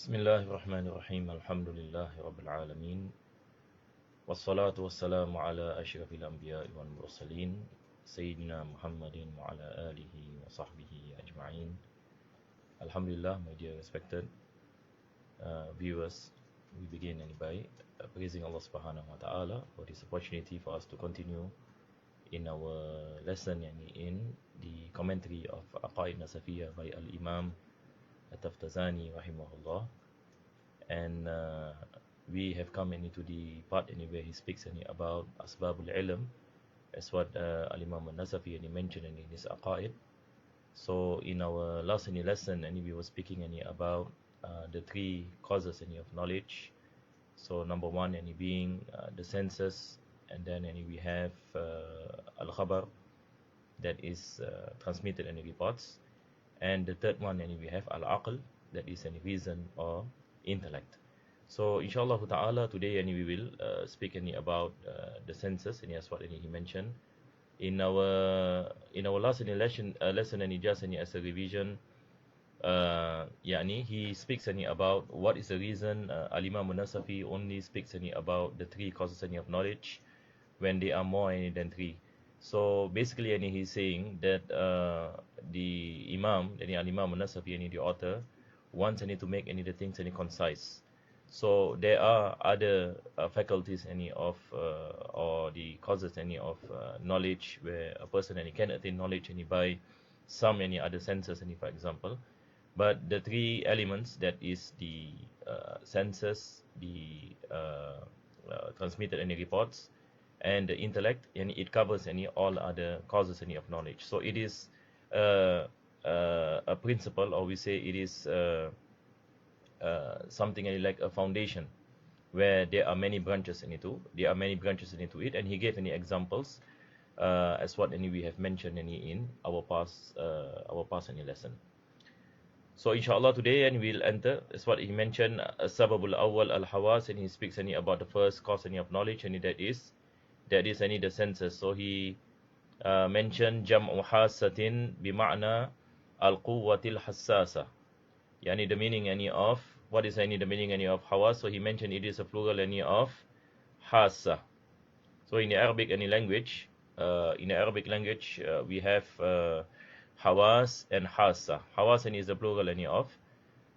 بسم الله الرحمن الرحيم الحمد لله رب العالمين والصلاة والسلام على أشرف الأنبياء والمرسلين سيدنا محمد وعلى آله وصحبه أجمعين. Alhamdulillah, my dear respected viewers, we begin by praising Allah subhanahu wa ta'ala for this opportunity for us to continue in our lesson in the commentary of Aqaid Nasafiyah by Al-Imam At-Taftazani rahimahullah. And we have come into the part where he speaks about Asbabul Ilm, as what Al-Imam An-Nasafi mentioned in his Aqaid. So in our last lesson, we were speaking about the three causes of knowledge. So number one, being the senses, and then we have Al-Khabar, that is transmitted in reports, and the third one we have Al-Aql, that is any reason or intellect. So inshallah ta'ala today we will speak about the senses, and that's what he mentioned in our last lesson just as a revision. He speaks about what is the reason Al-Imam An-Nasafi only speaks about the three causes of knowledge when they are more than three. So basically he's saying that the Imam, Al-Imam An-Nasafi, the author, wants to make the things concise. So there are other faculties of or the causes of knowledge where a person can attain knowledge by some other senses for example. But the three elements, that is the senses, the transmitted reports, and the intellect, and it covers all other causes of knowledge. So it is a principle, or we say it is something like a foundation where there are many branches into it, and he gave examples as what we have mentioned in our past lesson. So inshallah today we'll enter as what he mentioned, Sababul Awwal Al-Hawas, and he speaks about the first cause of knowledge, and that is the senses. So he mentioned Jam'u Hasatin bima'na Al-Quwwatil Hassasa, the meaning of what is the meaning of Hawas. So he mentioned it is a plural of Hassa. So in the Arabic language, we have Hawas and Hassa. Hawas is the plural of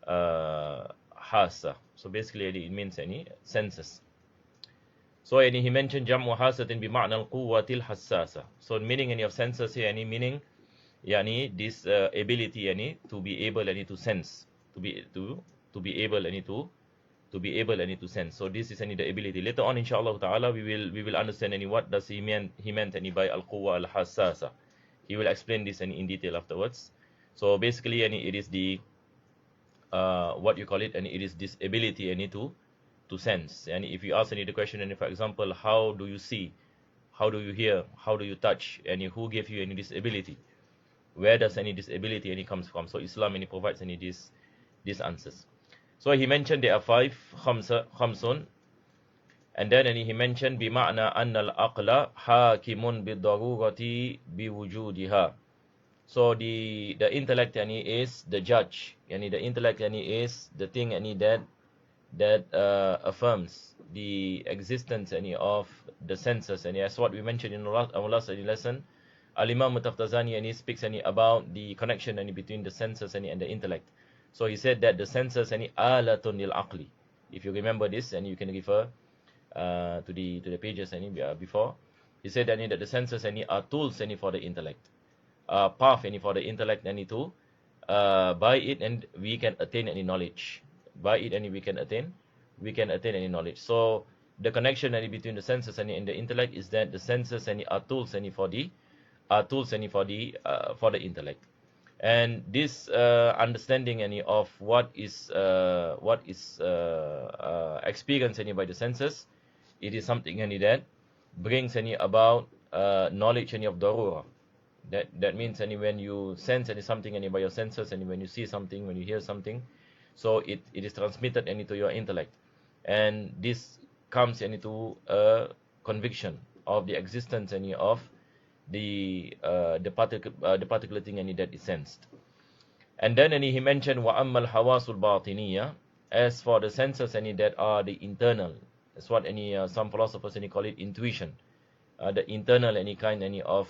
Hassa. So basically it means senses. So he mentioned Jam'u Hasatin bima'na al-quwwatil hassasa. So meaning of senses here, meaning this ability to be able to sense, to be able to sense. So this is the ability. Later on inshallah ta'ala we will understand what does he meant by al-quwwa al-hassasa. He will explain this in detail afterwards. So basically it is the what you call it, and it is this ability to sense. And if you ask the question, for example, how do you see, how do you hear, how do you touch, and who gave you this ability, where does this ability comes from? So Islam provides these answers. So he mentioned there are five khamsun, and then he mentioned bima'na anna al-aqla hakimun bid-darurati biwujudiha. So the intellect is the judge, the intellect is the thing that affirms the existence of the senses. And as what we mentioned in our last lesson, Al-Imam At-Taftazani speaks about the connection between the senses and the intellect. So he said that the senses alatun lil aqli. If you remember this, and you can refer to the pages before, he said that the senses are tools for the intellect, path for the intellect to by it, and we can attain any knowledge. By it, and we can attain any knowledge. So the connection between the senses and the intellect is that the senses are tools for the intellect. And this understanding of what is experienced by the senses, it is something that brings about knowledge of darura. That means when you sense something by your senses, and when you see something, when you hear something, so it is transmitted into your intellect, and this comes into a conviction of the existence of the particular thing that is sensed. And then he mentioned wa ammal hawasul batiniya, as for the senses any that are the internal, that's what any some philosophers any call it intuition, the internal any kind any of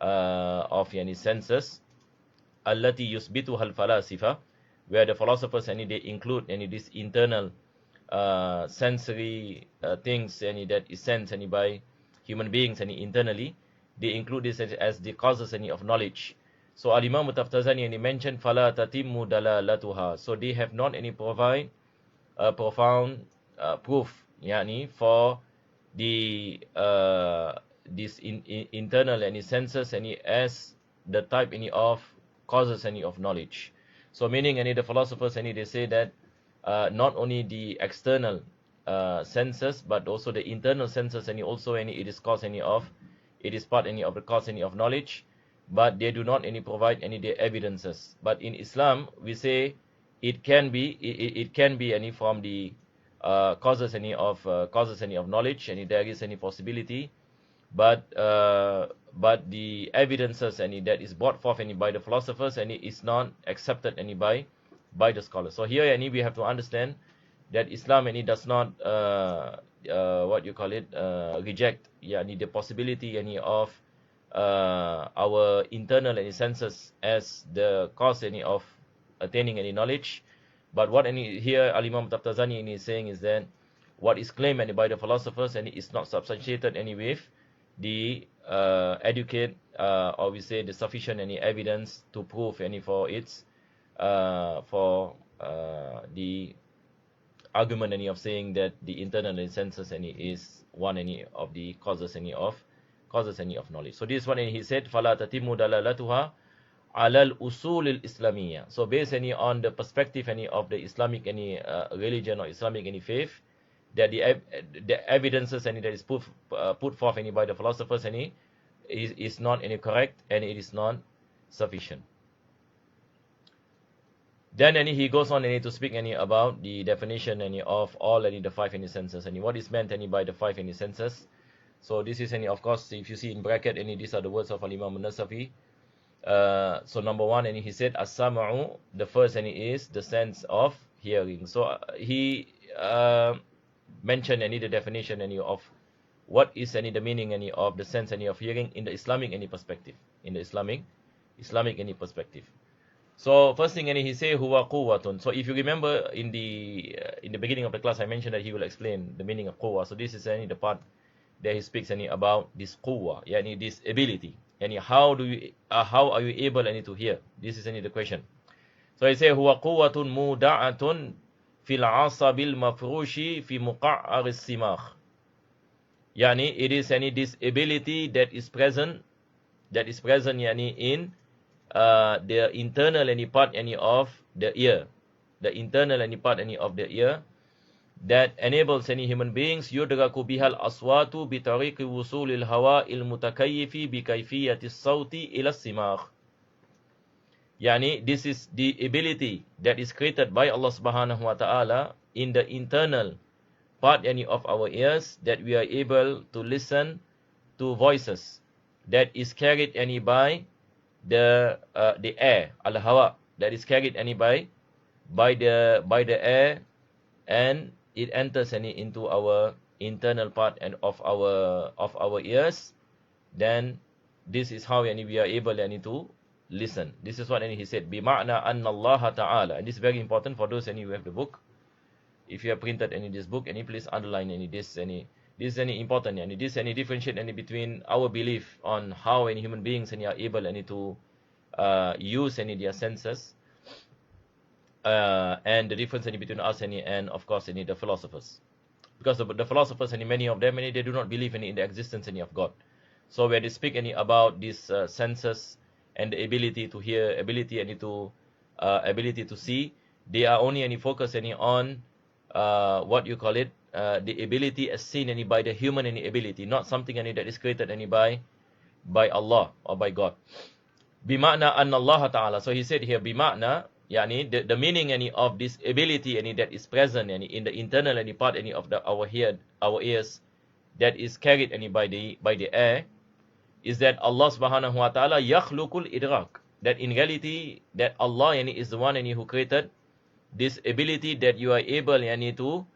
any senses, allati yusbituha al-falasifa, where the philosophers any they include any this internal sensory things any that is sensed any by human beings any internally, they include this as the causes any of knowledge. So Al-Imam Taftazani any mentioned fala tatimmu dalalatuha, so they have not any provide profound proof yani for the this internal any senses any as the type any of causes any of knowledge. So meaning any the philosophers any they say that not only the external senses but also the internal senses any also any it is cause any of, it is part any of the cause any of knowledge, but they do not any provide any the evidences. But in Islam we say it can be it can be any from the causes any of knowledge, and there is any possibility, but the evidences any that is brought forth any by the philosophers and it is not accepted any by the scholars. So here any we have to understand that Islam any does not what you call it reject yani the possibility any of our internal any senses as the cause any of attaining any knowledge. But what any here Al-Imam Taftazani is saying is that what is claimed any by the philosophers and it is not substantiated any with the adequate or we say the sufficient any evidence to prove any for its for the argument any of saying that the internal senses any is one any of the causes any of knowledge. So this one he said fala tatimmu dalalatuha alal usul al-islamiyya. So based any on the perspective any of the Islamic any religion or Islamic any faith, that the evidences any that is put forth any by the philosophers any is not any correct and it is not sufficient. Then any he goes on any to speak any about the definition any of all any the five any senses, and what is meant any by the five any senses. So this is any, of course, if you see in bracket any, these are the words of Al-Imam An-Nasafi. So number one, and he said as-sam'u, the first any is the sense of hearing. So he mentioned any the definition any of what is any the meaning any of the sense any of hearing in the Islamic any perspective, in the Islamic any perspective. So first thing any he say huwa quwwatun. So if you remember in the beginning of the class I mentioned that he will explain the meaning of quwwa. So this is any the part that he speaks any about this quwwa, yani this ability, yani how are you able any to hear? This is any the question. So he say huwa quwwatun muda'atun fil asabil mafrushi fi muqa'ar as-simagh. Yani it is any this ability that is present yani in the internal any part any of the ear, the internal any part any of the ear, that enables any human beings yudraku bihal aswatu bi tariqi wusulil hawa'il mutakayyifi bi kayfiyati as-sawti ila as-simagh. Yani this is the ability that is created by Allah Subhanahu wa ta'ala in the internal part any of our ears, that we are able to listen to voices that is carried any by the air, al-hawa, that is carried any by the air, and it enters any into our internal part and of our ears. Then this is how any we are able any to listen. This is what any he said, bima'na anna Allah ta'ala, and this is very important for those any who have the book. If you have printed any this book, any please underline any this is any important, and this any differentiate any between our belief on how any human beings any are able any to use any their senses, and the difference any between us any and of course any the philosophers, because the philosophers any many of them any they do not believe any in the existence any of God. So when they speak any about these senses and the ability to hear, ability any to ability to see, they are only any focus any on what you call it, the ability as seen any by the human any ability, not something any that is created any by Allah or by God. Bima'na anna Allah ta'ala. So he said here bima'na, yani the meaning any of this ability any that is present any in the internal any part any of our ears, that is carried any by the air, is that Allah Subhanahu wa ta'ala yakhluqul idrak, that in reality that Allah any is the one any who created this ability that you are able yani, to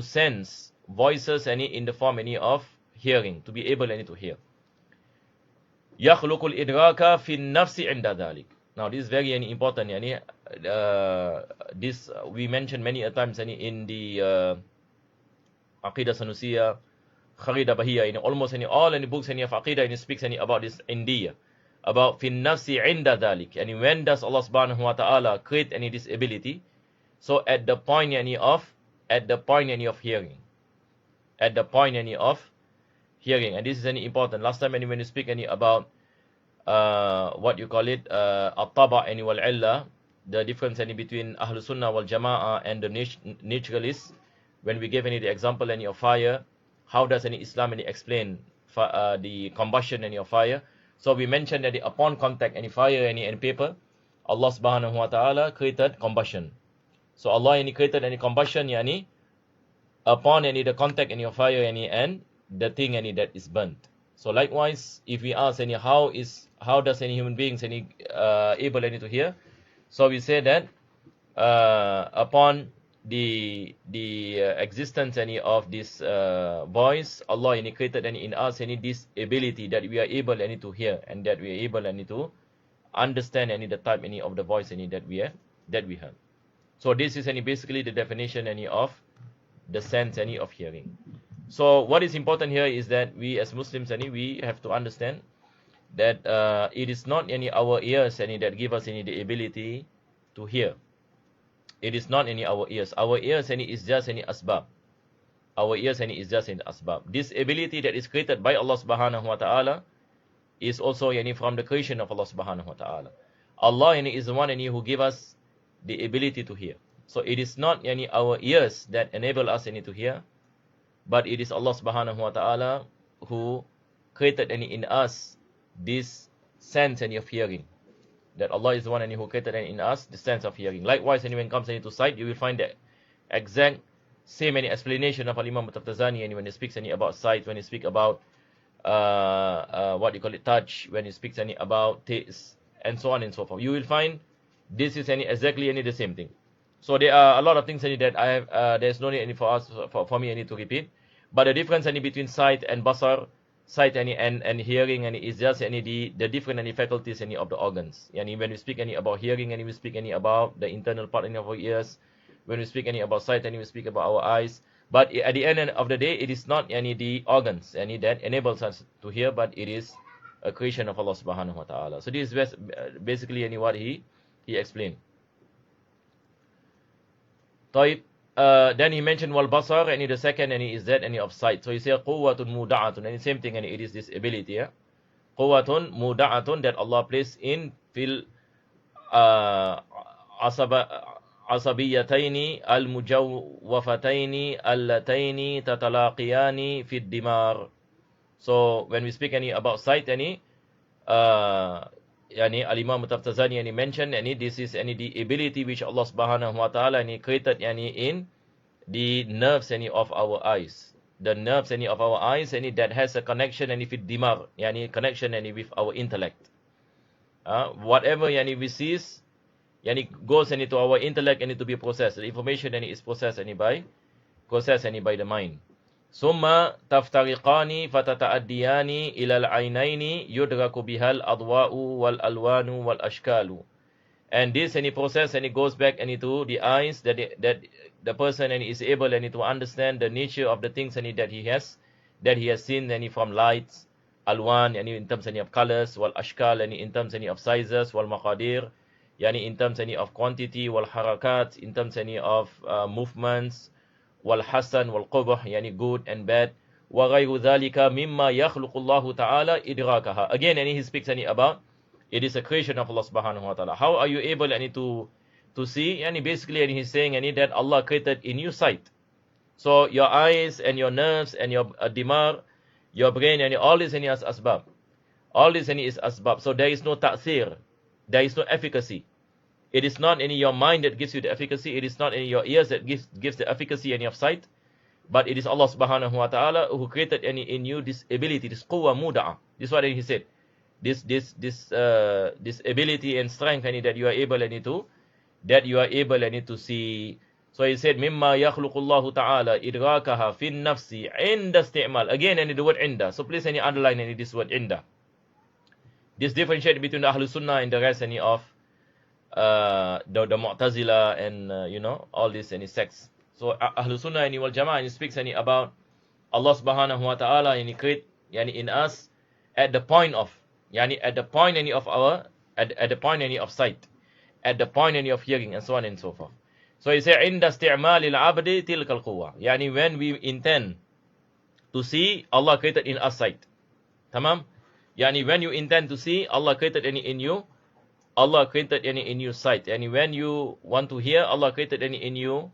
sense voices yani, in the form yani, of hearing, to be able yani, to hear. يخلق الإدراك في النفس عند ذلك. Now this is very yani, important. Yani, this we mentioned many a times yani, in the Aqidah Sanusiya, Kharida Bahiyya, almost any all any books any of Aqidah and speaks any about this India, about fin nafsi inda dhalik. And when does Allah subhanahu wa ta'ala create any disability? So at the point any of hearing. At the point any of hearing. And this is any important. Last time when you speak any about what you call it, at-taba' any wal illa, the difference any between Ahlus Sunnah wal Jama'ah and the naturalists, when we gave any the example any of fire, how does any Islam any explain the combustion any of fire? So we mentioned that upon contact any fire any paper, Allah subhanahu wa ta'ala created combustion. So Allah any created any combustion yani upon any the contact any of fire any and the thing any that is burnt. So likewise, if we ask any how does any human beings any able any to hear? So we say that upon the existence any of this voice, Allah any created any in us any this ability that we are able any to hear and that we are able any to understand any the type any of the voice any that we have. So this is any basically the definition any of the sense any of hearing. So what is important here is that we as Muslims any we have to understand that it is not any our ears any that give us any the ability to hear. It is not any our ears. Our ears any is just any asbab. Our ears any is just any asbab. This ability that is created by Allah subhanahu wa ta'ala is also yani from the creation of Allah subhanahu wa ta'ala. Allah yani is the one yani who give us the ability to hear. So it is not yani our ears that enable us any to hear, but it is Allah subhanahu wa ta'ala who created any in us this sense any of hearing. That Allah is the one who created in us the sense of hearing. Likewise, when it comes to sight, you will find the exact same any explanation of Imam Taftazani when he speaks any about sight, when he speaks about what you call it touch, when he speaks any about taste, and so on and so forth. You will find this is any exactly any the same thing. So there are a lot of things any that I have. There's no need any for us for me any to repeat. But the difference any between sight and basar, sight any and hearing any is just any the different any faculties any of the organs. Yani when we speak any about hearing, and we speak any about the internal part any of our ears. When we speak any about sight, and we speak about our eyes. But at the end of the day, it is not any the organs any that enables us to hear, but it is a creation of Allah subhanahu wa ta'ala. So this is basically any what he explained. طيب. Then he mentioned wal basar, and the second and is that any of sight. So he said quwwatun muda'atun, and the same thing, and it is this ability. Yeah? Quwwatun muda'atun that Allah placed in fil asabiyataini al mujawwafataini allataini tatalaqiyani fi dimar. So when we speak any about sight any yani Al-Imam Taftazani yani mentioned any this is any the ability which Allah subhanahu wa ta'ala any created yani in the nerves any of our eyes. The nerves any of our eyes any that has a connection any with dimar, yani connection any with our intellect. Whatever yani we sees yani goes any to our intellect any to be processed. The information any is processed any by the mind. Summa taftariqani fatata'addiyani ila al-aynaini yudraku bihal adwa'u wal alwanu wal ashkalu. And this any process and it goes back any to the eyes that the person and is able any to understand the nature of the things any that he has seen any from lights, alwan any in terms any of colors, wal ashkal any in terms any of sizes, wal maqadir yani in terms any of quantity, wal harakat in terms any of movements, wal hasan wal qubh yani good and bad, wa ghayru dhalika mimma yakhluqu Allah ta'ala idrakaha. Again and he speaks any about it is a creation of Allah subhanahu wa ta'ala. How are you able any to see? And basically and he's saying any that Allah created in you sight. So your eyes and your nerves and your dimar, your brain and all this any as asbab. All this any is asbab. So there is no ta'thir. There is no efficacy. It is not any your mind that gives you the efficacy. It is not any your ears that gives the efficacy any of sight. But it is Allah subhanahu wa ta'ala who created any in you this ability, this quwwa muda'a. This is what he said. This ability and strength any that you are able any to that you are able to see. So he said, مِمَّا يَخْلُقُ اللَّهُ تَعَالَى إِدْرَاكَهَا فِي النَّفْسِ عِنْدَ استعمال. Again, the word عِنْدَ. So please underline this word عِنْدَ. This differentiate between the Ahlul Sunnah and the rest of the Mu'tazila and all this sects. So Ahlul Sunnah and wal Jama'ah, and he speaks about Allah subhanahu wa ta'ala, and he create in us at the point of at the point of our at the point of sight, at the point of hearing, and so on and so forth. So he said, عند استعمال العبد تلك القوة. When we intend to see, Allah created in us sight. Tamam? When you intend to see, Allah created in you. Allah created in you sight. When you want to hear, Allah created in you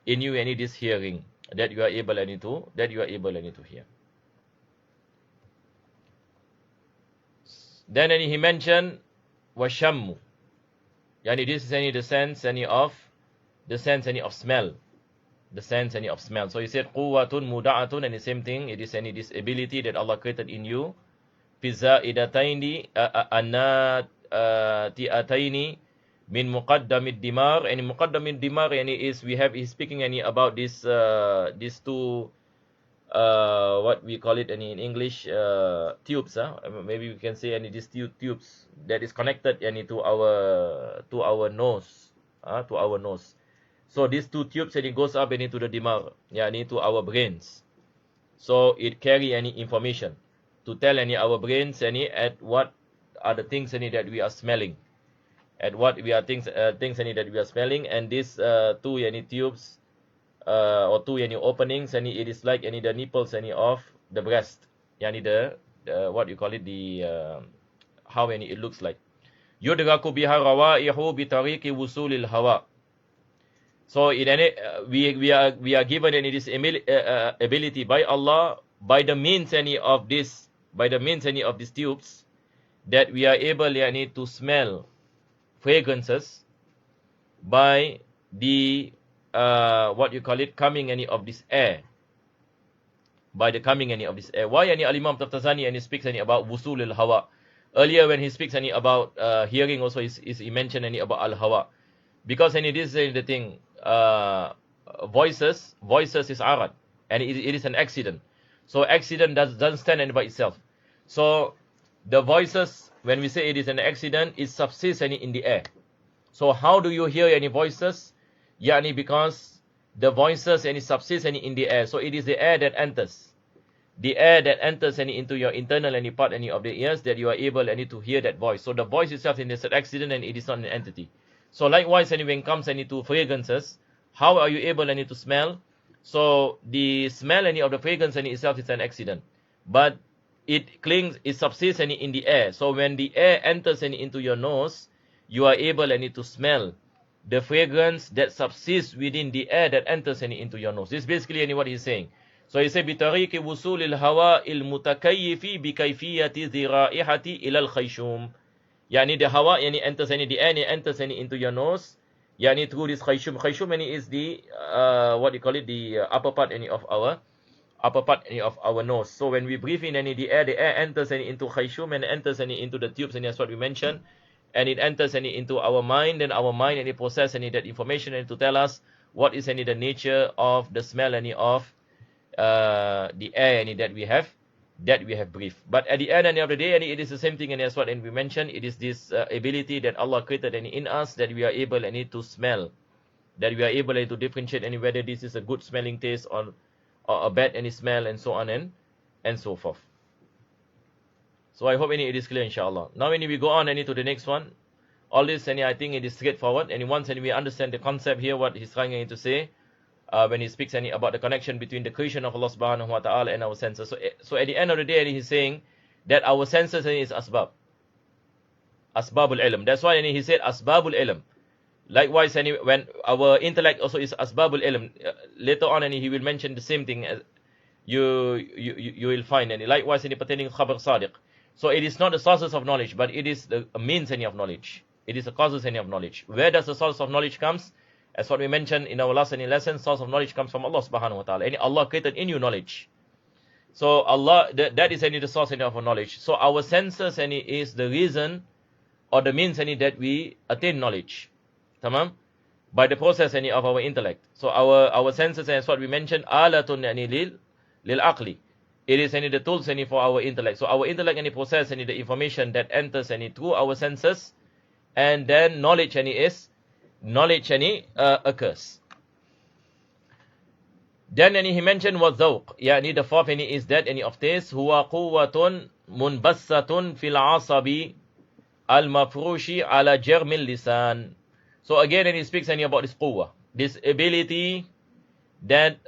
this hearing, that you are able to hear. Then he mentioned washammu. This is the sense of smell. The sense of smell. So he said quwwatun muda'atun, and the same thing, it is this ability that Allah created in you. Fiza'idataini ti'ataini min muqaddamid dimar. And muqaddamid dimar is he's speaking about this two what we call it in English, tubes. Maybe we can say these tubes that is connected to our nose. To our nose. So these two tubes, and it goes up into the dimar, to our brains. So it carry information to tell our brains at what are the things that we are smelling, at what we are things that we are smelling. And these two tubes or two openings, and it is like the nipples of the breast, the what you call it, the how it looks like. Yudraku biha rawaihu bi tariqi wusulil hawa. So we are given this ability by Allah, by the means of these tubes, that we are able to smell fragrances by the what you call it, coming of this air. By the coming of this air. Why Al-Imam Taftazani speaks about wusul al-hawa? Earlier when he speaks about hearing also, he mentioned about al-hawa. Because this is the thing, voices is arad, and it is an accident. So accident doesn't stand by itself. So the voices, when we say it is an accident, it subsists in the air. So how do you hear any voices? Because the voices subsist in the air. So it is the air that enters. The air that enters into your internal part of the ears, that you are able to hear that voice. So the voice itself is an accident, and it is not an entity. So likewise, when it comes to fragrances, how are you able to smell? So the smell of the fragrance itself is an accident, but it clings, it subsists in the air. So when the air enters into your nose, you are able to smell the fragrance that subsists within the air that enters into your nose. This is basically what he's saying. So he said, بِطَرِيقِ وُصُولِ الْهَوَاءِ الْمُتَكَيِّفِ بِكَيْفِيَّةِ ذِرَائِحَةِ إِلَى الْخَيْشُومِ. The hawa enters the air enters into your nose, through this khayshum. Khayshum is the what you call it, the upper part of our nose. So when we breathe in the air enters into khayshum and enters into the tubes, and that's what we mentioned, and it enters into our mind, and our mind it processes that information and to tell us what is the nature of the smell of the air that we have breathed. But at the end of the day, it is the same thing, and that's what we mentioned. It is this ability that Allah created in us, that we are able to smell, that we are able to differentiate whether this is a good smelling taste or a bad smell, and so on and so forth. So I hope it is clear, inshallah. Now when we go on to the next one, all this I think it is straightforward. And once we understand the concept here, what he's trying to say, when he speaks about the connection between the creation of Allah subhanahu wa ta'ala and our senses. So at the end of the day, he's saying that our senses is asbab. Asbabul ilm. That's why he said asbabul ilm. Likewise, when our intellect also is asbabul ilm. Later on, he will mention the same thing as you will find. And likewise, pertaining to khabar sadiq. So it is not the sources of knowledge, but it is the means of knowledge. It is the causes of knowledge. Where does the source of knowledge comes? As what we mentioned in our last lesson, source of knowledge comes from Allah subhanahu wa ta'ala. And Allah created in you knowledge. So Allah, that is the source of knowledge. So our senses is the reason or the means that we attain knowledge. Tamam? by the process any of our intellect. So our senses, as what we mentioned, alatun yani lil aqli. It is any the tools any for our intellect. So our intellect any process any the information that enters any through our senses, and then knowledge any occurs. Then any he mentioned was zawq. Yani the fourth any is that any of taste, huwa quwwatun munbassatun fil asabi al mafrushi ala jarmil lisan. So again, and he speaks any about this quwwah, this ability that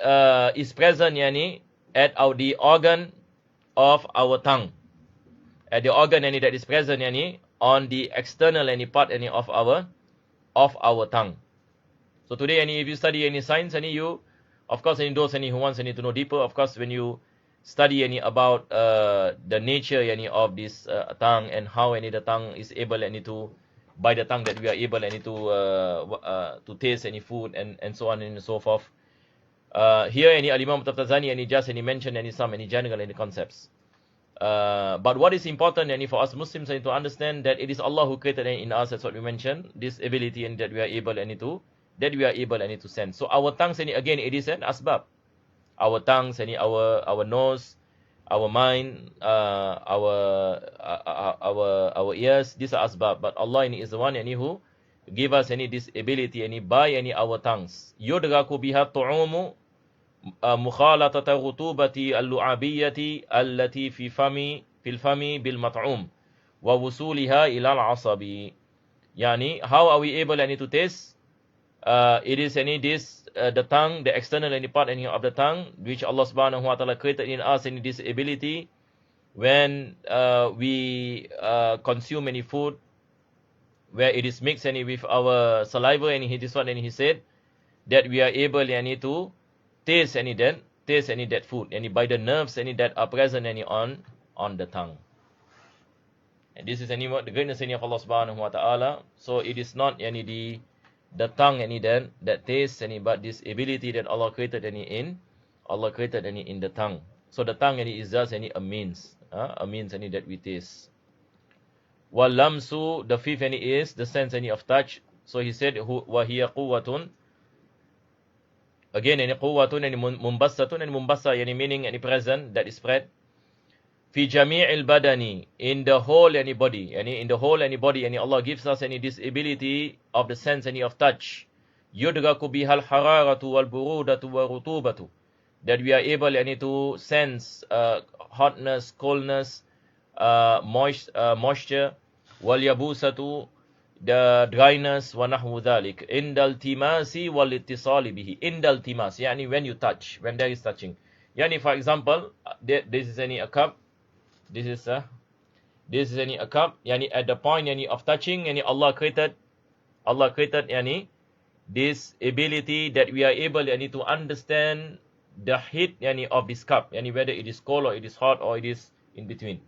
is present yani at the organ of our tongue, at the organ any that is present yani on the external any part any of our tongue. So today any if you study any science any you, of course any those any who wants any to know deeper, of course when you study any about the nature any of this tongue, and how any the tongue is able any to, by the tongue that we are able any to taste any food, and so on and so forth. Here any Al-Imam Taftazani any just any mention any some any general any concepts. But what is important any for us Muslims any to understand that it is Allah who created in us, that's what we mentioned, this ability and that we are able any to sense. So our tongues any again it is an asbab. Our tongues any our nose, our mind, our ears, these are asbab. But Allah is the one any who give us any this ability any by any our tongues. Yudraku biha tu'umu mukhalatata rutubati al-lu'abiyyati allati fi fami bil mat'um wa wusuliha ila al-asabi. Yani how are we able any to taste? It is any this the tongue, the external any part any of the tongue, which Allah subhanahu wa ta'ala created in us any this ability when we consume any food, where it is mixed any with our saliva, and this one and he said that we are able any to taste any that food any by the nerves any that are present any on the tongue. And this is any the greatness any of Allah subhanahu wa ta'ala. So it is not any the tongue any then that tastes any, but this ability that Allah created any in the tongue. So the tongue any is just any a means any that we taste. Wal lamsu, the fifth any is the sense any of touch. So he said wa hiya quwwatun. Again any quwwatun any mumbassatun, and mumbassa any meaning any present that is spread. Fi jami'il badani, in the whole any body, in the whole any body, any Allah gives us any this ability of the sense any of touch. Yudraku bihal hararatu wal burudatu wa rutubatu, that we are able any to sense hotness, coldness, moisture, wal yabusatu, the dryness, wa nahwu dhalik, indal timasi wal ittisali bihi. Indal timas, yani when you touch, when there is touching. Yani for example, this is any a cup. This is any a cup. Yani at the point yani of touching, yani Allah created yani this ability that we are able yani to understand the heat yani of this cup, yani whether it is cold or it is hot or it is in between.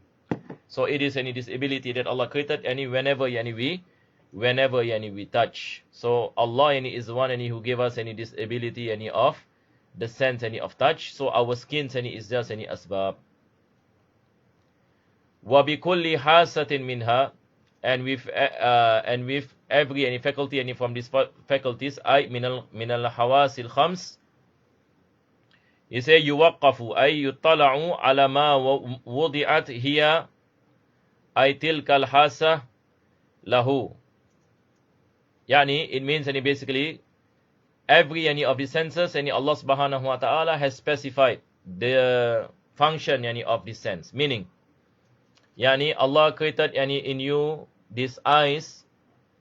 So it is any this ability that Allah created yani whenever we touch. So Allah yani is the one yani who gave us any this ability any of the sense any of touch. So our skin any is just any asbab. وَبِكُلِّ حَاسَةٍ مِنْهَا, and with every any faculty any from these faculties, أي من الحواس الخمس. He say يوقف أي يطلع على ما وضعت هي أي تلك الحاسة له. Yani it means any basically every any of the senses any Allah subhanahu wa ta'ala has specified the function any of this sense, meaning yani Allah created yani in you these eyes,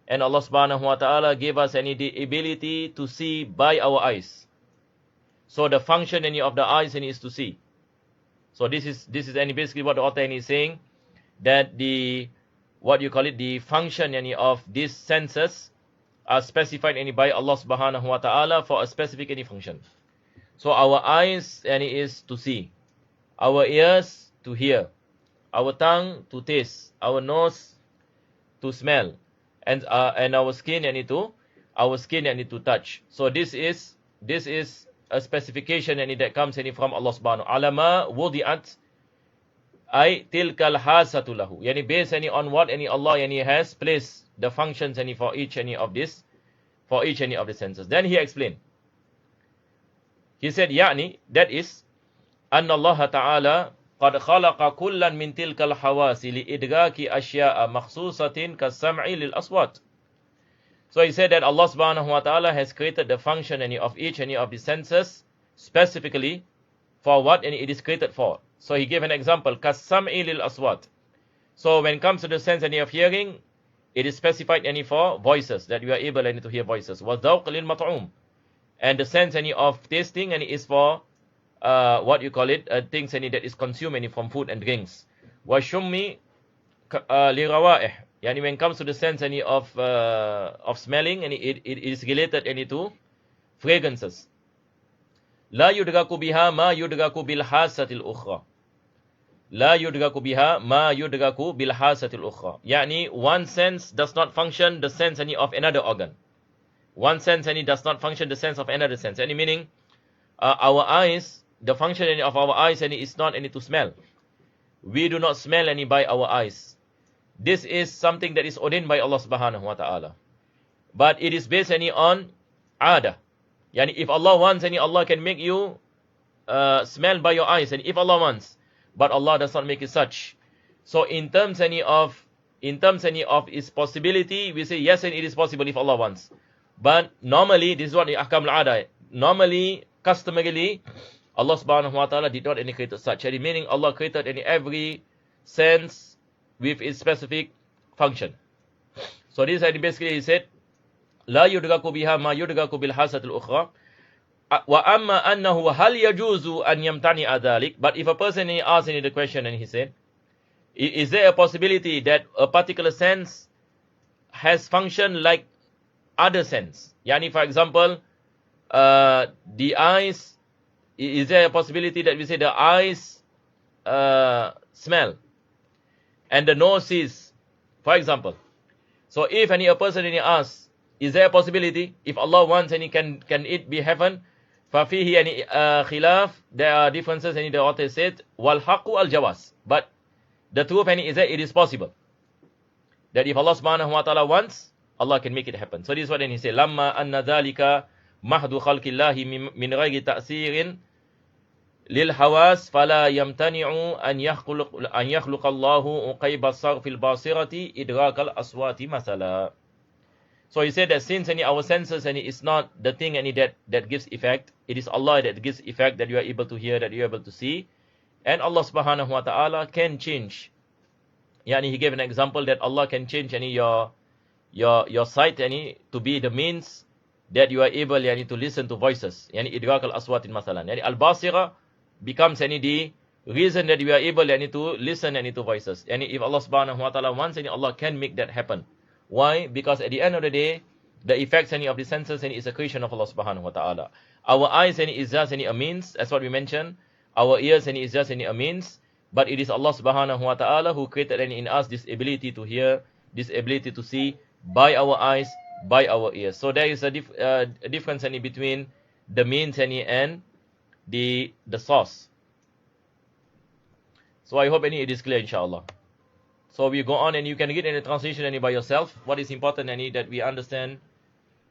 and Allah subhanahu wa ta'ala gave us any the ability to see by our eyes. So the function any of the eyes any is to see. So this is any basically what the author any is saying, that the the function any of these senses are specified any by Allah subhanahu wa ta'ala for a specific any function. So our eyes any is to see, our ears to hear, our tongue to taste, our nose to smell, and our skin any to touch. So this is a specification any that comes any from Allah subhanahu alama wudi'at ay tilkal hasatu lahu, yani based any on what any Allah any has placed the functions any for each any of this for each and of the senses. Then he explained. He said, يعني, that is, أن الله تعالى قد خلق كلا من تلك الحواس لإدراك أشياء مخصوصة كالسمع للأصوات. So he said that Allah subhanahu wa ta'ala has created the function of each and of the senses specifically for what it is created for. So he gave an example, كالسمع للأصوات. So when it comes to the sense of hearing, it is specified for voices, that you are able to hear voices. وَالذَّوْقِ لِلْمَطْعُومِ. And the sense of tasting is for what you call it, things that is consumed from food and drinks. وَالشُّمِّ لِرَوَائِحِ. Yani when it comes to the sense of smelling, and it is related to fragrances. لا يدرك بها ما يدرك بالحاسة الأخرى. لا يدرك بها ما يدرك بالحاسة الأخرى. Yani one sense does not function the sense of another organ. One sense does not function the sense of another sense. Any meaning, our eyes, the function of our eyes is not to smell. We do not smell by our eyes. This is something that is ordained by Allah subhanahu wa ta'ala. But it is based on ada. Yani if Allah wants, Allah can make you smell by your eyes, and if Allah wants, but Allah does not make it such. So in terms of its possibility, we say yes, and it is possible if Allah wants. But normally, this is what the ahkam al-ada. Normally, customarily, Allah subhanahu wa ta'ala did not create such. Meaning Allah created every sense with its specific function. So this basically he said, لا يدرك بها ما يدرك بالحاسة الأخرى. وأما أنه هل يجوز أن يمتنع ذلك. But if a person asks the question and he said, is there a possibility that a particular sense has function like other sense? Yani for example, the eyes, is there a possibility that we say the eyes smell and the nose sees, for example? So if a person asks, is there a possibility, if Allah wants, can it be heaven? فَفِيهِ khilaf, there are differences, and the author said, وَالْحَقُّ الْجَوَازِ. But the truth is that it is possible. That if Allah subhanahu wa ta'ala wants, Allah can make it happen. So this is what then he said, لَمَّا أَنَّ ذَلِكَ مَحْدُ خَلْقِ اللَّهِ مِنْ غَيْرِ تَأْثِيرٍ للحواس فلا يمتنع أن يخلق الله عقيب الصرف الباصرة إدراك الأصوات مثلا. So he said that since our senses is not the thing that gives effect, it is Allah that gives effect, that you are able to hear, that you are able to see, and Allah subhanahu wa ta'ala can change. Yani he gave an example that Allah can change your sight to be the means that you are able to listen to voices. Yani idrak al-aswat mathalan. Yani al-basira becomes the reason that you are able to listen to voices. And if Allah subhanahu wa ta'ala wants, Allah can make that happen. Why? Because at the end of the day, the effects of the senses is a creation of Allah subhanahu wa ta'ala. Our eyes is just a means, as what we mentioned. Our ears is just a means. But it is Allah subhanahu wa ta'ala who created in us this ability to hear, this ability to see by our eyes, by our ears. So there is a difference between the means and the source. So I hope it is clear, inshallah. So we go on, and you can get the translation by yourself. What is important that we understand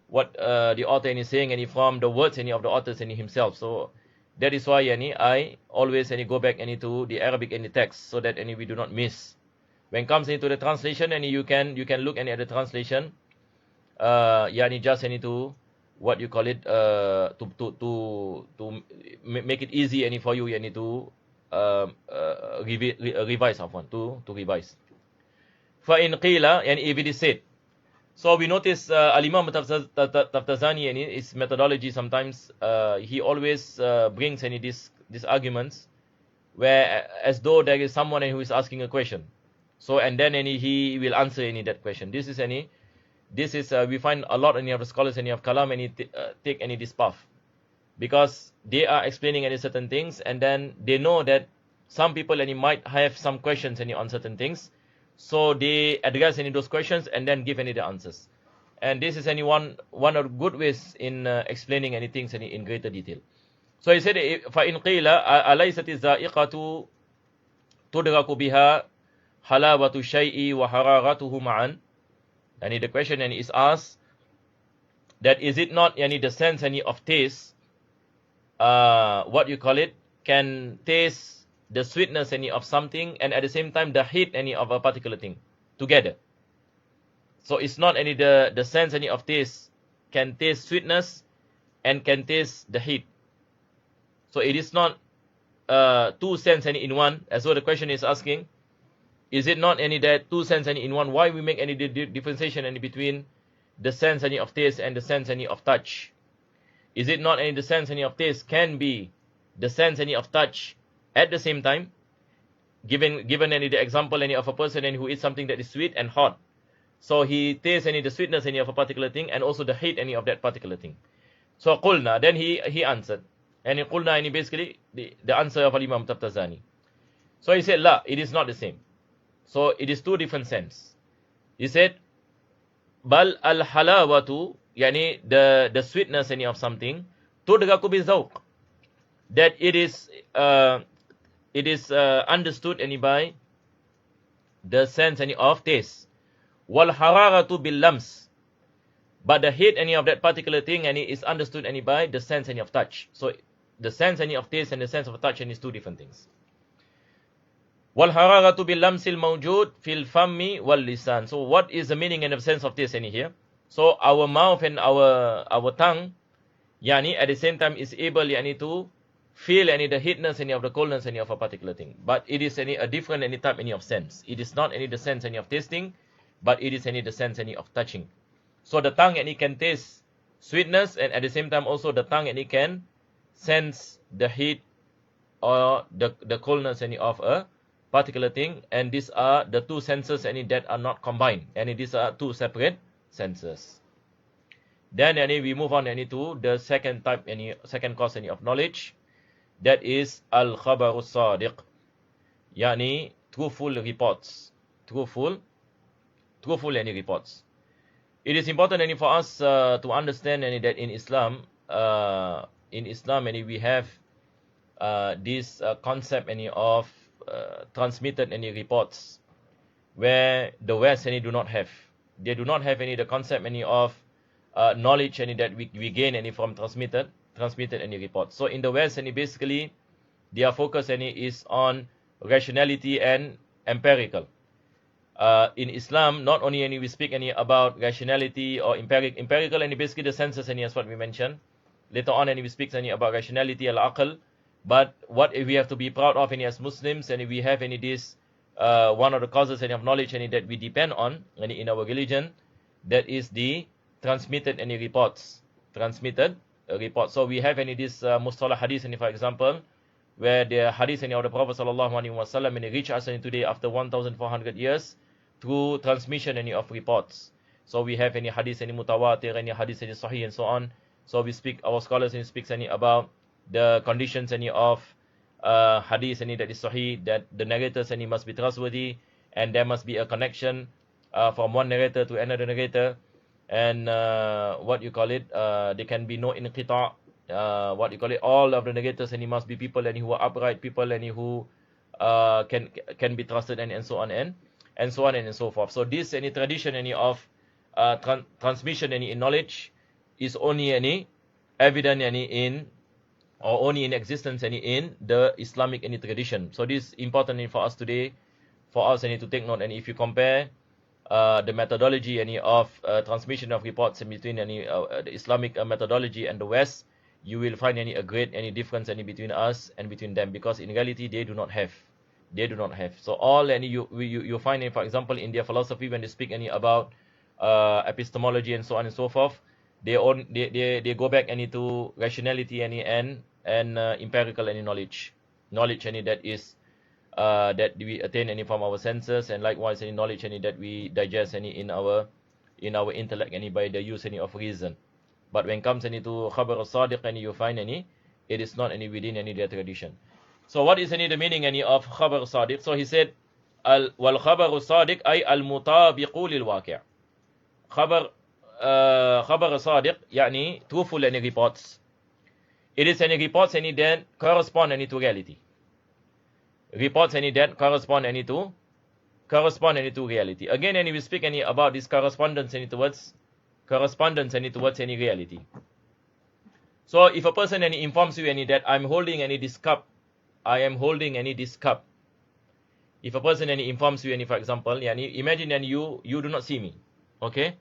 what the author is saying from the words of the author himself. So that is why I always go back to the Arabic text, so that we do not miss. When it comes into the translation, you can look at the translation. Just to what you call it, to make it easy for you to revise to revise. فَإِنْ قِيلَ, and if it is said. So we notice Al-Imam Taftazani and his methodology sometimes, he always brings these arguments where as though there is someone who is asking a question. So and then he will answer that question. This is we find a lot of the scholars of Kalam take this path, because they are explaining certain things, and then they know that some people might have some questions on certain things. So they address those questions and then give the answers. And this is one of the good ways in explaining things in greater detail. So he said, فَإِنْ قِيلَ أَلَيْسَتِ الزَّائِقَةُ تُدْرَكُ بِهَا حَلَاوَةُ الشَّيْءِ وَحَرَارَتُهُ مَعًا. And the question is asked, that is it not yani the sense any of taste, what you call it, can taste the sweetness any of something and at the same time the heat any of a particular thing together. So it's not any the sense any of taste can taste sweetness and can taste the heat. So it is not two sense any in one, as well the question is asking. Is it not any that two sense any in one? Why we make any differentiation any between the sense any of taste and the sense any of touch? Is it not any the sense any of taste can be the sense any of touch at the same time? Given any the example any of a person and who eats something that is sweet and hot, so he tastes any the sweetness any of a particular thing and also the heat any of that particular thing. So qulna, then he answered, and in qulna any basically the answer of Imam Tabtazani. So he said, la, it is not the same. So it is two different sense. He said, bal al halawatu, yani the sweetness any of something, tudraku bi zawq, that it is understood any by the sense any of taste. Wal hararatu bil lams, but the heat any of that particular thing and it is understood any by the sense any of touch. So the sense any of taste and the sense of touch and is two different things. Wal hararatu bil lamsil mawjud fil fammi wal lisan. So what is the meaning and the sense of this any here? So our mouth and our tongue, yani at the same time is able yani to feel any the heatness any of the coldness any of a particular thing, but it is any a different any type any of sense. It is not any the sense any of tasting, but it is any the sense any of touching. So the tongue any can taste sweetness, and at the same time also the tongue any can sense the heat or the coldness any of a particular thing, and these are the two senses any that are not combined, and these are two separate senses. Then any we move on any to the second type any second cause any of knowledge, that is al khabaru sadiq, yani truthful reports, truthful any reports. It is important any for us to understand any that in Islam any we have this concept any of transmitted any reports, where the West any do not have. They do not have any the concept any of knowledge any that we gain any from transmitted any reports. So in the West any basically their focus any is on rationality and empirical. In Islam, not only any we speak any about rationality or empirical any basically the senses any as what we mentioned. Later on any we speak any about rationality al-aql, but what we have to be proud of any as Muslims, and we have any this one of the causes any of knowledge any that we depend on any in our religion, that is the transmitted any reports. So we have any this mustalah hadith any for example, where the hadith any of the Prophet sallallahu alaihi wasallam any reach us any today after 1400 years through transmission any of reports. So we have any hadith any mutawatir, any hadith any sahih and so on. So we speak, our scholars any speaks any about the conditions any of hadith any that is sahih, that the narrators any must be trustworthy, and there must be a connection from one narrator to another narrator, and what you call it, there can be no inqita', what you call it, all of the narrators any must be people any who are upright, people any who can be trusted, and so on and so on and so forth. So this any tradition any of transmission any in knowledge is only any evident any in, or only in existence any in the Islamic any tradition. So this is important for us today, for us any to take note. And if you compare the methodology any of transmission of reports in between any the Islamic methodology and the West, you will find any a great any difference any between us and between them, because in reality they do not have. So all any you find any, for example, in their philosophy, when they speak any about epistemology and so on and so forth, they go back any to rationality any and empirical any knowledge any that is that we attain any from our senses, and likewise any knowledge any that we digest any in our intellect any by the use any of reason. But when it comes any to khabar al-sadiq any, you find any it is not any within any their tradition. So what is any the meaning any of khabar al-sadiq? So he said wal khabar al-sadiq ay al-mutabiqu lil waqi'. Khabar al-sadiq yani truthful any reports. It is any reports any that correspond any to reality. Reports any that correspond any to reality. Again, any we speak any about this correspondence any towards correspondence any towards any reality. So if a person any informs you any that I'm holding any this cup, I am holding any this cup. If a person any informs you any, for example, yani imagine and you do not see me, okay?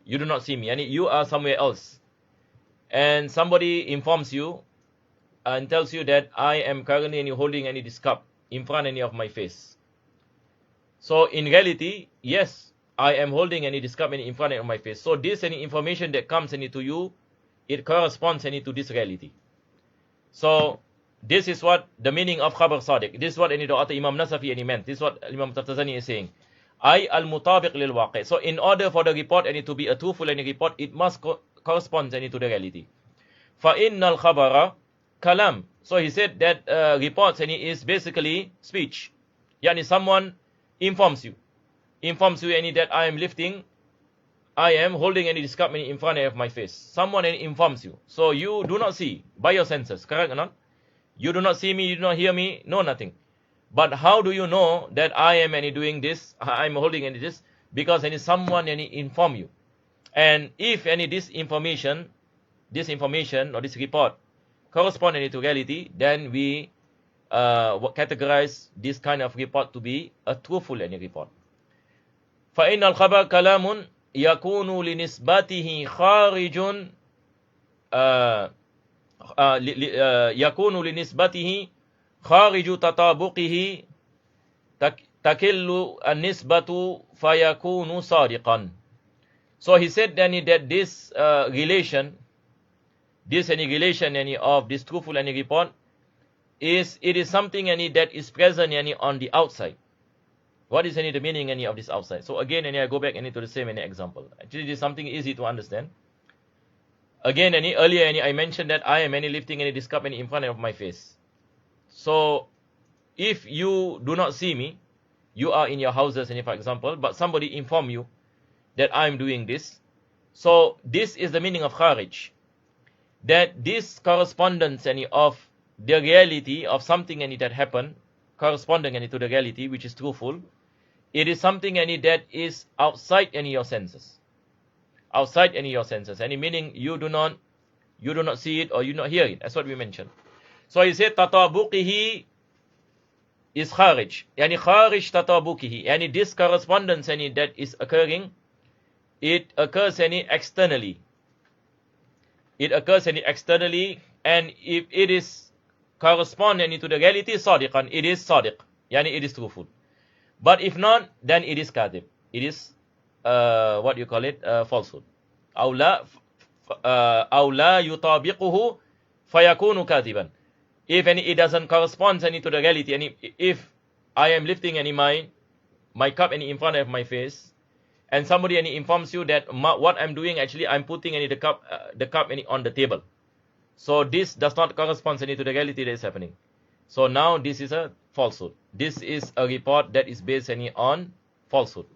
You do not see me, and you are somewhere else, and somebody informs you and tells you that I am currently any holding any this cup in front any of my face. So in reality, yes, I am holding any this cup any in front of my face. So this any information that comes any to you, it corresponds any to this reality. So this is what the meaning of khabar sadiq. This is what any the author Imam Nasafi any meant. This is what Imam Taftazani is saying. Ay al-mutabiq lil waqi'. So in order for the report any to be a truthful any report, it must correspond any to the reality. Fa innal khabara kalam. So he said that reports any is basically speech. Yani someone informs you any that I am lifting, I am holding any this cup in front of my face. Someone informs you. So you do not see by your senses, correct or not? You do not see me, you do not hear me, no nothing. But how do you know that I am any doing this, I am holding any this? Because any someone any inform you. And if any this information or this report correspond any to reality, then we categorize this kind of report to be a truthful any report. فإن الخبر كلام يكون لنسبته خارج يكون لنسبته خارج تطابقه تكل النسبة فيكون صادقا. So he said then that this relation of this truthful any report it is something that is present on the outside. What is the meaning of this outside? So again I go back to the same example. Actually this is something easy to understand. Again earlier I mentioned that I am lifting this cup in front of my face. So if you do not see me, you are in your houses for example, but somebody inform you that I am doing this. So this is the meaning of kharij. That this correspondence of the reality of something that happened, corresponding to the reality which is truthful, it is something that is outside your senses. Outside your senses. Any meaning you do not see it or you not hear it. That's what we mentioned. So he said tatabuqihi is kharij. Yani kharij tatabuqihi. Yani this correspondence that is occurring, it occurs externally. It occurs externally, and if it is corresponding to the reality, sadiqan, it is sadiq. Yani it is truthful. But if not, then it is kadhib. It is what you call it, falsehood. أو لا يطابقه فيكون كاذبا. If it doesn't correspond to the reality, and if I am lifting my cup in front of my face, and somebody informs you that what I'm doing actually I'm putting the cup on the table. So this does not correspond to the reality that is happening. So now this is a falsehood. This is a report that is based on falsehood.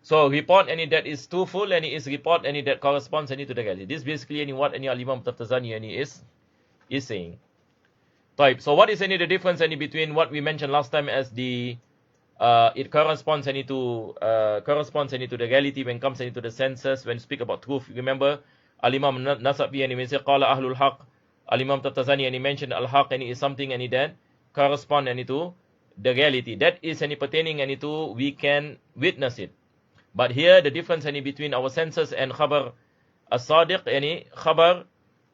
So report that is truthful, and it is report that corresponds to the reality. This basically what Imam Taftazani is saying. Type. So what is the difference between what we mentioned last time as the it corresponds to the reality when it comes to the senses, when speak about truth. Remember Al-Imam Nasafi and he said qala ahlul haq. Al-Imam Taftazani and he mentioned al-haq and is something that correspond to the reality. That is pertaining to we can witness it. But here the difference between our senses and khabar as-sadiq, khabar,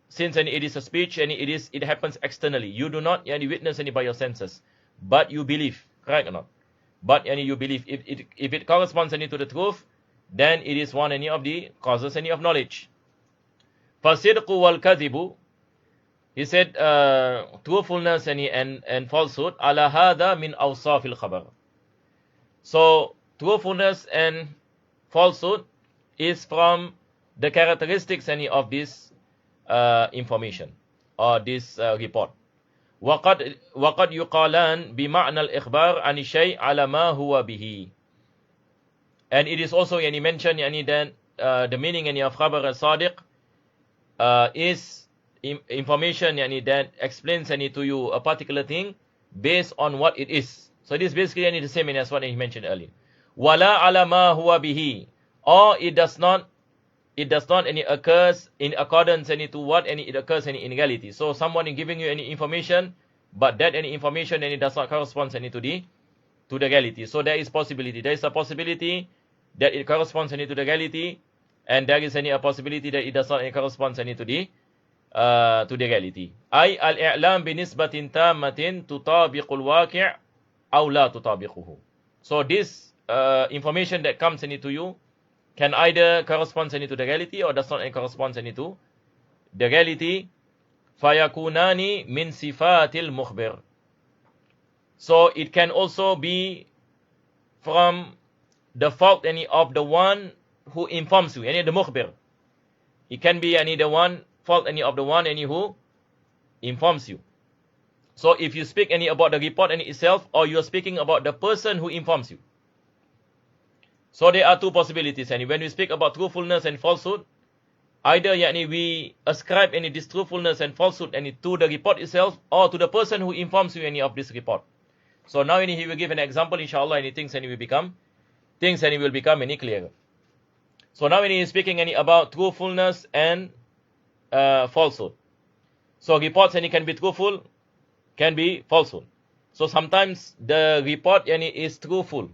since it is a speech and it happens externally. You do not witness by your senses, but you believe, correct or not? But you believe. If it corresponds to the truth, then it is one of the causes of knowledge. فَالصِّدْقُ وَالْكَذِبُ, he said truthfulness and falsehood, ala hada min awsaf al-khabar. So truthfulness and falsehood is from the characteristics of this information or this report. وقد يقالان بمعنى الإخبار عن الشيء على ما هو به. And it is also mentioned that the meaning of khabar as-sadiq is information that explains to you a particular thing based on what it is. So this is basically the same as what he mentioned earlier. Wala ala ma huwa bihi, or it does not it does not any occurs in accordance any to what any it occurs any in reality. So someone is giving you any information, but that any information any does not correspond any to the reality. So there is possibility. There is a possibility that it corresponds any to the reality, and there is any a possibility that it does not correspond any to the reality. أي الإعلام بنسبة تامة تطابق الواقع أو لا تطابقه. So this information that comes into you can either correspond any to the reality or does not correspond any to the reality. فيكونان من صفات المخبر. So it can also be from the fault any of the one who informs you, any the mukhbir. It can be any the one fault any of the one any who informs you. So if you speak any about the report any itself, or you are speaking about the person who informs you. So there are two possibilities. And when we speak about truthfulness and falsehood, either yani we ascribe any this truthfulness and falsehood any to the report itself, or to the person who informs you any of this report. So now any he will give an example, inshallah, any things and will become any clearer. So now when he is speaking any about truthfulness and falsehood. So reports any can be truthful, can be falsehood. So sometimes the report any is truthful,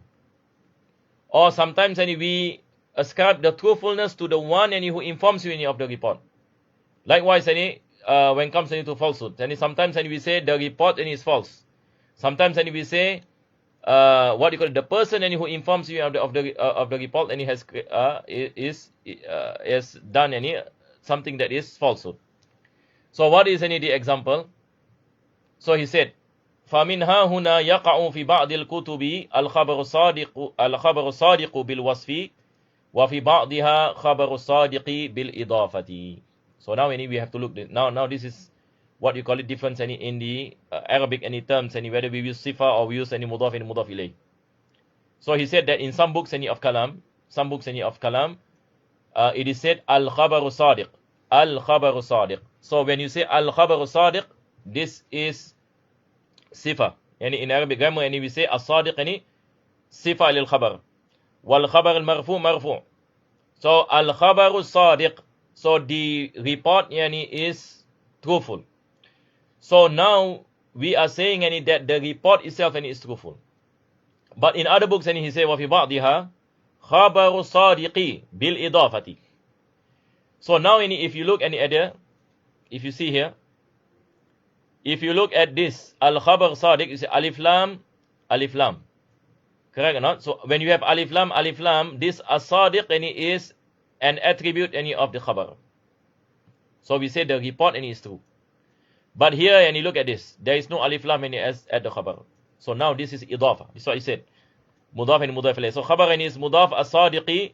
or sometimes any we ascribe the truthfulness to the one any who informs you any of the report. Likewise any when it comes any to falsehood, any sometimes any we say the report any is false. Sometimes any we say what you call it, the person any who informs you of the report any has done any something that is falsehood. So what is any the example? So he said, فَمِنْهَا هُنَا يَقَعُ فِي بَعْضِ الْكُتُبِ الْخَبَرُ الصَّادِقُ بِالْوَصْفِ وَفِي بَعْضِهَا خَبَرُ الصَّادِقِ بِالْإِضَافَةِ. So now we have to look, now this is what you call it difference any in the Arabic any terms, any whether we use sifa or we use any mudaf and mudaf ilayh. So he said that in some books any of kalam, it is said al-khabaru sadiq, al-khabaru sadiq. So when you say al-khabaru sadiq, this is sifa. Yani in Arabic grammar, and we say as-sadiq yani sifa lil khabar, wal khabar al marfu marfu. So al-khabaru sadiq, so the report yani is truthful. So now we are saying any that the report itself any is truthful. But in other books any he say wa fi ba'diha khabaru sadiqi bil idafati. So now any if you look any other, if you see here, if you look at this al-khabar sadiq, you say alif lam, correct or not? So when you have alif lam, this as-sadiq any is an attribute any of the khabar. So we say the report any is true. But here and you look at this, there is no alif lam any as at the khabar. So now this is idafa. This is what he said, mudaf and mudaf ilayh. So khabar any is mudaf, as-sadiqi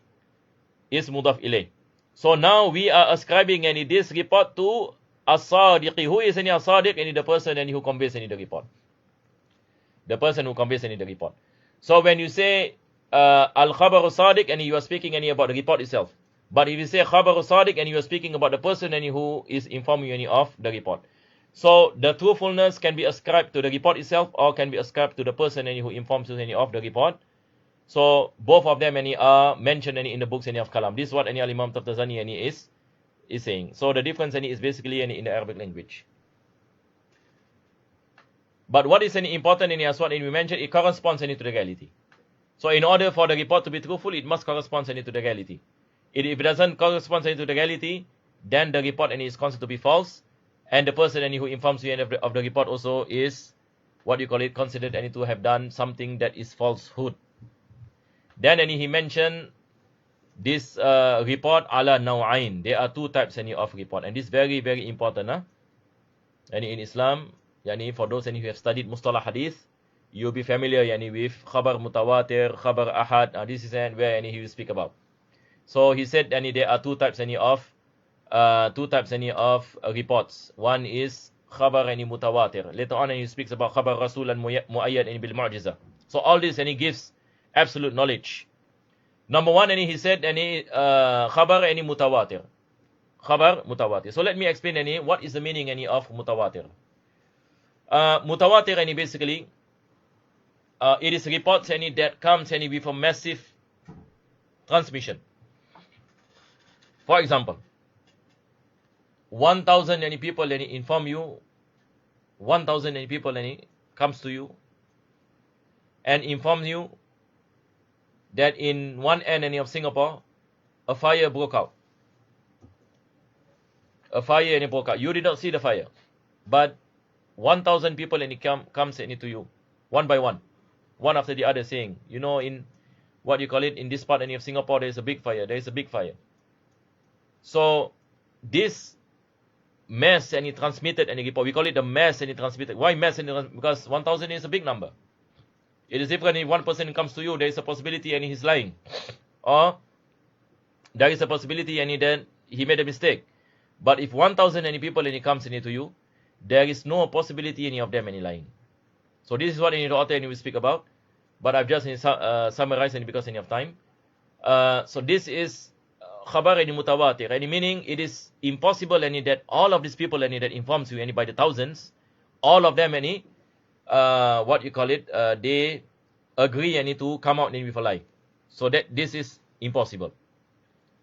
is mudaf ilayh. So now we are ascribing any this report to as-sadiqi. Who is any as-sadiq? Any the person any who conveys any the report. The person who conveys any the report. So when you say al-khabaru sadiq, and you are speaking any about the report itself. But if you say khabaru sadiq, and you are speaking about the person any who is informing you any of the report. So the truthfulness can be ascribed to the report itself, or can be ascribed to the person any who informs you any of the report. So both of them any are mentioned any in the books any of kalam. This is what any Imam Taftazani any is saying. So the difference any is basically any in the Arabic language. But what is any important any as what we mentioned, it corresponds any to the reality. So in order for the report to be truthful, it must correspond any to the reality. If it doesn't correspond any to the reality, then the report any is considered to be false, and the person any who informs you of the report also is what you call it considered any to have done something that is falsehood. Then any he mentioned this report ala naw'ain. There are two types any of report, and this is very very important. And in Islam, yani for those any who have studied mustalah hadith, you'll be familiar yani with khabar mutawatir, khabar ahad. This is where any he will speak about. So he said any there are two types any of reports. One is khabar any mutawatir. Later on he speaks about khabar rasul and muayyad and bil mu'jiza. So all this and he gives absolute knowledge. Number one, and he said any khabar any mutawatir. Khabar mutawatir. So let me explain any what is the meaning any of mutawatir. Mutawatir any basically it is reports any that comes any with a massive transmission. For example, 1,000 any people any inform you, 1,000 any people any comes to you and informs you that in one end any of Singapore, a fire broke out. A fire any broke out. You did not see the fire, but 1,000 people any comes any to you, one by one after the other, saying, you know, in what you call it, in this part any of Singapore, there is a big fire. There is a big fire. So this mass and it transmitted any report. We call it the mass and it transmitted. Why mass and it? Because 1,000 is a big number. It is different if one person comes to you, there is a possibility and he's lying, or there is a possibility and then he made a mistake. But if 1,000 any people and he comes into you, there is no possibility any of them any lying. So this is what the author will speak about. But I've just summarized it because of time. So this is khabar any mutawatir, any meaning it is impossible any that all of these people any that informs you any by the thousands, all of them any what you call it, they agree any to come out any with a lie. So that this is impossible.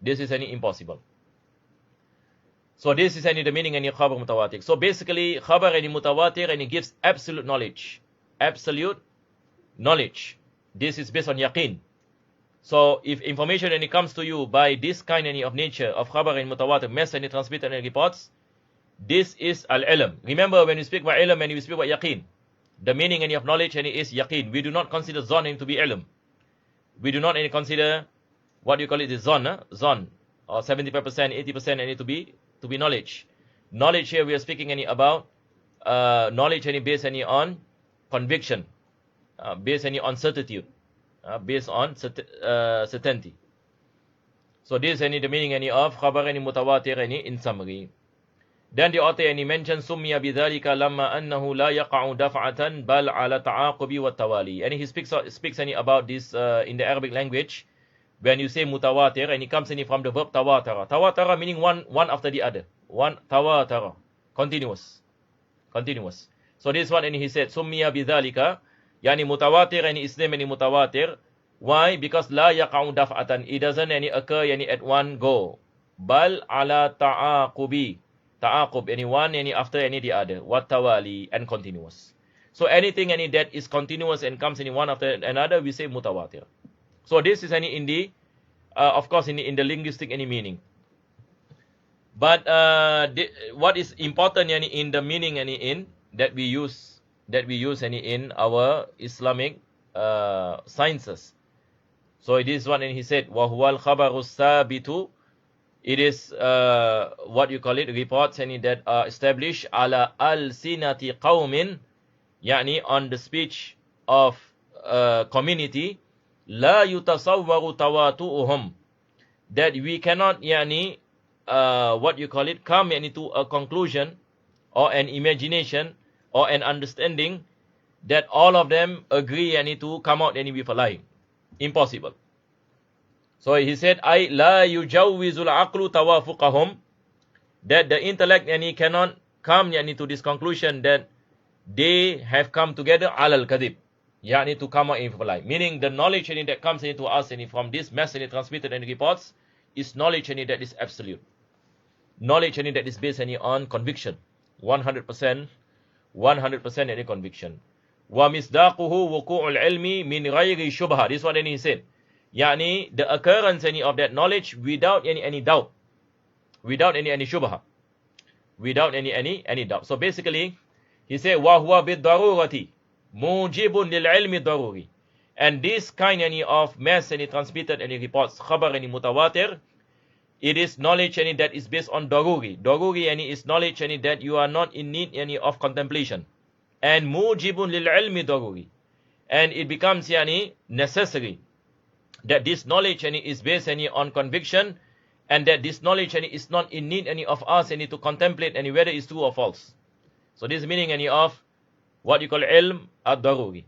This is any impossible. So this is any the meaning any khabar mutawatir. So basically khabar any mutawatir and it gives absolute knowledge. Absolute knowledge. This is based on yaqeen. So if information any comes to you by this kind any of nature of khabar and mutawatir, mass any transmitted and reports, this is al-ilm. Remember when we speak about ilm and we speak about yaqeen, the meaning any of knowledge any is yaqeen. We do not consider zon to be ilm. We do not any consider what you call it is zon, zon, or 75%, 80% any to be knowledge. Knowledge here we are speaking any about knowledge any based any on conviction, based any on certitude, based on certainty. So this is any the meaning any of khabar any mutawatir any in summary. Then the author any mentions summiya bidhalika lamma annahu la yaqa'u daf'atan bal ala ta'aqubi wa tawali. And he speaks any about this in the Arabic language. When you say mutawatir and it comes any from the verb tawatara. Tawatara meaning one after the other. One tawatara, continuous. So this one and he said summiya bidhalika, yani mutawatir and is name any mutawatir. Why? Because la yaqa'u daf'atan, it doesn't any occur any at one go. Bal ala ta'aqubi, ta'aqub any one any after any the other. Wat tawali, and continuous. So anything any that is continuous and comes any one after another, we say mutawatir. So this is any in the of course in the linguistic any meaning. But what is important any in the meaning any in that we use any in our Islamic sciences. So it is one and he said wa huwal khabaru sabitu, it is what you call it, reports any that are established ala al-sinati qawmin, yani on the speech of community, la yutasawwaru tawatu'uhum, that we cannot yani what you call it, come yani to a conclusion or an imagination or an understanding that all of them agree yani to come out any with a lie. Impossible. So he said, I la yujawwizul aqlu tawafuqahum, that the intellect yani cannot come yani to this conclusion that they have come together alal kadhib, yani to come out in with a lie. Meaning the knowledge yani that comes into us yani from this mass yani transmitted and reports is knowledge yani that is absolute. Knowledge yani that is based any on conviction, 100% any conviction. Wa misdaquhu wuqu'ul ilmi min ghairi shubha. This is what he said. Yani the occurrence any of that knowledge without any doubt, without any shubha, without any doubt. So basically, he said wa huwa bid darurati mujibun lil ilmi daruri. And this kind any of mass any transmitted any reports, khabar any mutawatir, it is knowledge any that is based on daruri. Daruri any is knowledge any that you are not in need any of contemplation. And mujibun lil ilmi daruri, and it becomes yani necessary that this knowledge any is based any on conviction, and that this knowledge any is not in need any of us any to contemplate any whether it's true or false. So this is meaning any of what you call ilm ad-daruri.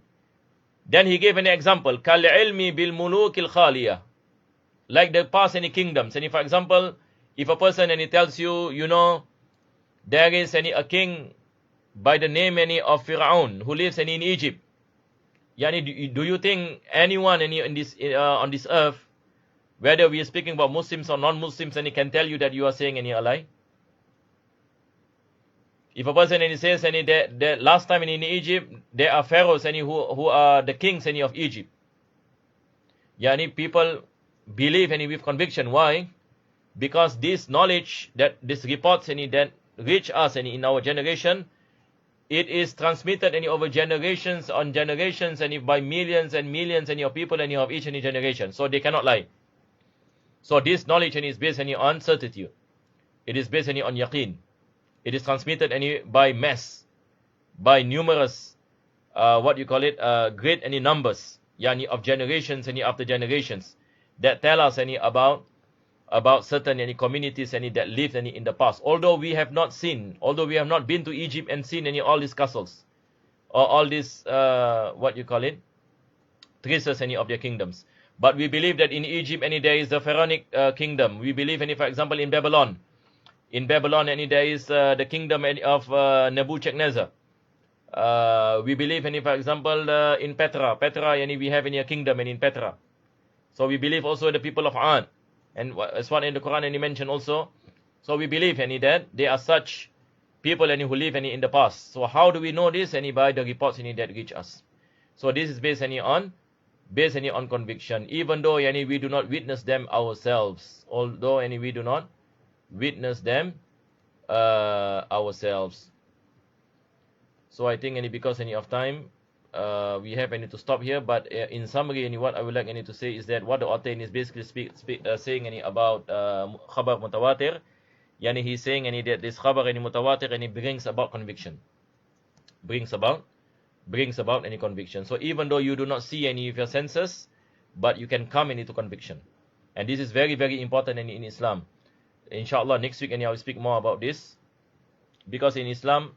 Then he gave an example, kal ilmi bil muluk al khaliyah, like the past any kingdoms. And if, for example, if a person and he tells you, you know, there is any a king by the name any of Fir'aun who lives any in Egypt. Yani, do you think anyone any in this on this earth whether we are speaking about Muslims or non-Muslims, and he can tell you that you are saying any a lie? If a person and he says any that last time in Egypt there are pharaohs any who are the kings any of Egypt. Yani people believe any with conviction. Why? Because this knowledge that this reports any that reach us any in our generation, it is transmitted any over generations on generations any by millions and millions any of people any of each any generation. So they cannot lie. So this knowledge any is based any on certitude. It is based any on yaqeen. It is transmitted any by mass, by numerous, great any numbers, yani of generations any after generations, that tell us any about certain any communities any that lived any in the past. Although we have not been to Egypt and seen any all these castles or all these traces any of their kingdoms, but we believe that in Egypt any there is the pharaonic kingdom. We believe any, for example, in Babylon. In Babylon, any there is the kingdom of Nebuchadnezzar. We believe, any, for example, in Petra. Petra, any we have any a kingdom in Petra. So we believe also the people of Ad, and as one in the Quran any mentioned also. So we believe any that there are such people any who live any in the past. So how do we know this? Any by the reports any that reach us. So this is based any on conviction, even though any we do not witness them ourselves. Although any we do not witness them ourselves. So I think any because any of time we have any to stop here. But in summary, any what I would like any to say is that what the author is basically saying any about khabar mutawatir. Yani he's saying any that this khabar any mutawatir any brings about conviction. Brings about any conviction. So even though you do not see any of your senses, but you can come into conviction. And this is very, very important in Islam. Inshallah, next week I will speak more about this, because in Islam,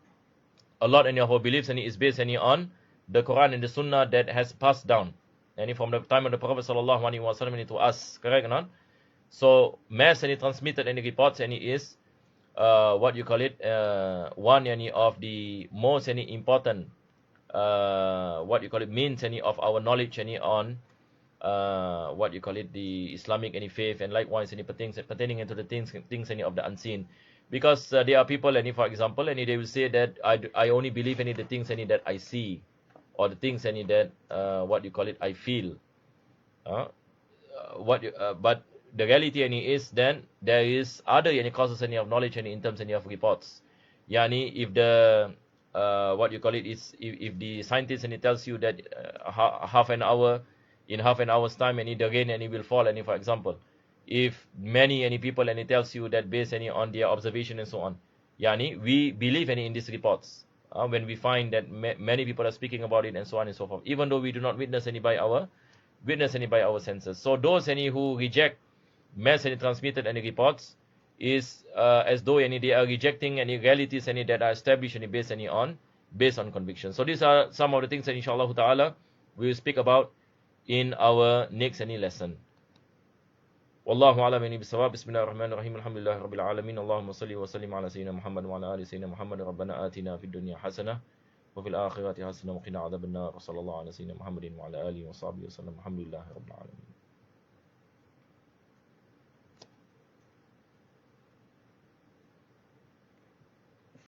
a lot of our beliefs is based on the Quran and the Sunnah that has passed down, and from the time of the Prophet sallallahu alaihi wasallam to us, correct or not? So mass transmitted any reports is one of the most important means of our knowledge on the Islamic faith, and likewise pertaining into the things of the unseen. Because there are people for example they will say that I only believe the things that I see, or the things that I feel. But the reality is then there is other causes of knowledge in terms of reports. Yani if the if the scientist tells you that in half an hour's time the rain will fall, for example, if many people tells you that based on their observation and so on, yani we believe in these reports when we find that many people are speaking about it and so on and so forth, even though we do not witness any by our senses. So those who reject mass transmitted reports is as though they are rejecting any realities that are established based on conviction. So these are some of the things that inshallah ta'ala we will speak about in our next lesson. Wallahu a'lam bisawab. Bismillahir rahmanir rahim. Alhamdulillahi rabbil alamin. Allahumma salli wa sallim ala sayyidina Muhammad wa ala ali sayyidina Muhammad. Rabbana atina fid dunya hasanah wa fil akhirati hasanah wa qina adhaban nar. Sallallahu ala sayyidina Muhammadin wa ala alihi wa sahbihi wa sallam. Alhamdulillahi rabbil alamin.